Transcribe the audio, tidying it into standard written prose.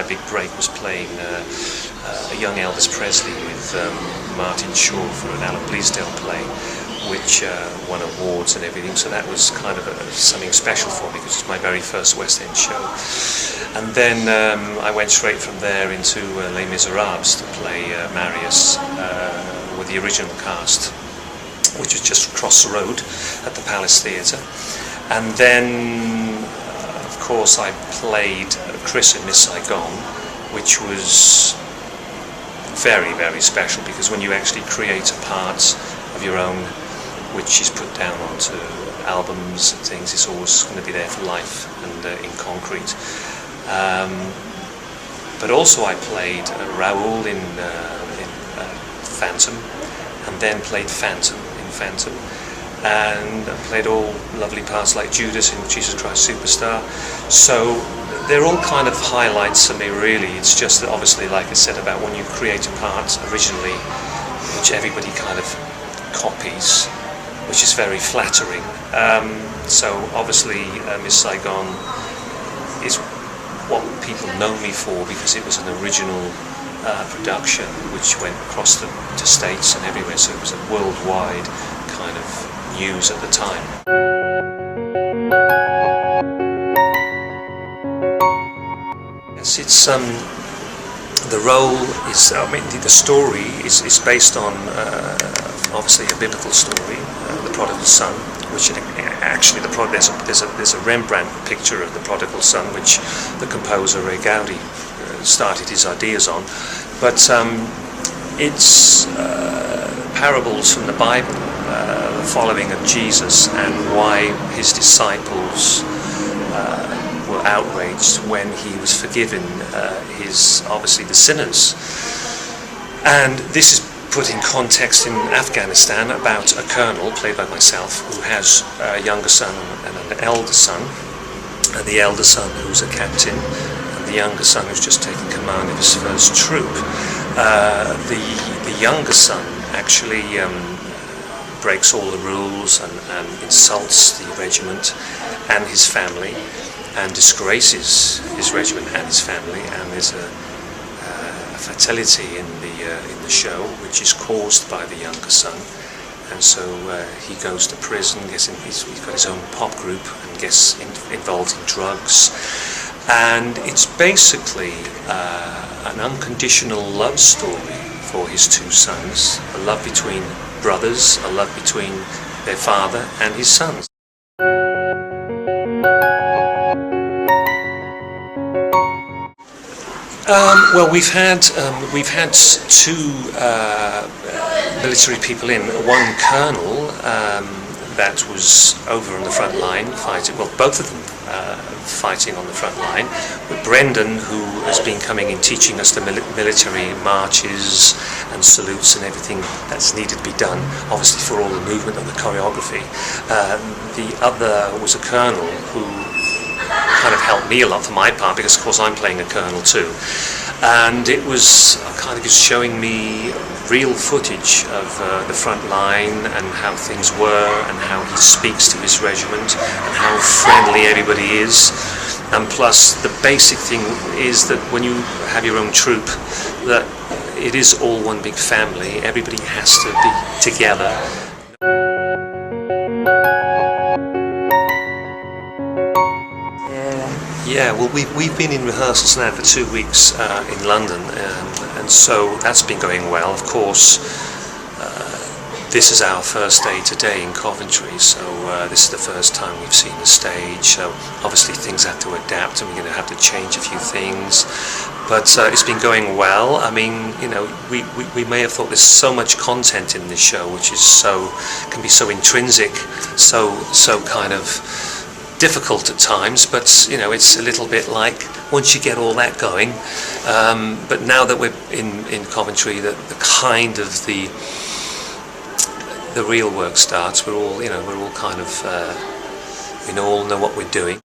big break was playing a young Elvis Presley with Martin Shaw for an Alan Bleasdale play, which won awards and everything, so that was kind of something special for me because it's my very first West End show. And then I went straight from there into Les Miserables to play Marius with the original cast, which was just across the road at the Palace Theatre. And then, of course, I played Chris in Miss Saigon, which was very, very special, because when you actually create a part of your own, which is put down onto albums and things, it's always going to be there for life and in concrete. But also I played Raoul in Phantom, and then played Phantom in Phantom, and played all lovely parts like Judas in Jesus Christ Superstar. So they're all kind of highlights for me, really. It's just that, obviously, like I said, about when you create a part originally, which everybody kind of copies, which is very flattering. So obviously Miss Saigon is what people know me for, because it was an original production which went across to States and everywhere, so it was a worldwide kind of news at the time. Yes, it's the role is, I mean, the story is based on obviously a biblical story, the prodigal son, which actually there's a Rembrandt picture of the prodigal son, which the composer Ray Gaudi started his ideas on. But it's parables from the Bible, the following of Jesus, and why his disciples were outraged when he was forgiven obviously the sinners. And this is put in context in Afghanistan about a colonel, played by myself, who has a younger son and an elder son, and the elder son who's a captain, and the younger son who's just taken command of his first troop. The younger son actually breaks all the rules and insults the regiment and his family, and disgraces his regiment and his family, and there's a fatality in the show, which is caused by the younger son, and so he goes to prison. He's got his own pop group and gets involved in drugs, and it's basically an unconditional love story for his two sons, a love between brothers, a love between their father and his sons. Well, we've had two military people in. One colonel that was over on the front line fighting. Well, both of them fighting on the front line. With Brendan, who has been coming in teaching us the military marches and salutes and everything that's needed to be done, obviously for all the movement and the choreography. The other was a colonel who kind of helped me a lot for my part, because of course I'm playing a colonel too, and it was kind of showing me real footage of the front line and how things were and how he speaks to his regiment and how friendly everybody is. And plus the basic thing is that when you have your own troop, that it is all one big family, everybody has to be together. Yeah, well, we've been in rehearsals now for 2 weeks in London, and so that's been going well. Of course, this is our first day today in Coventry, so this is the first time we've seen the stage, so obviously things have to adapt and we're going to have to change a few things, but it's been going well. I mean, you know, we may have thought there's so much content in this show, which is can be so intrinsic, so kind of difficult at times, but you know, it's a little bit like once you get all that going, but now that we're in Coventry, the kind of the real work starts. We're all kind of we all know what we're doing.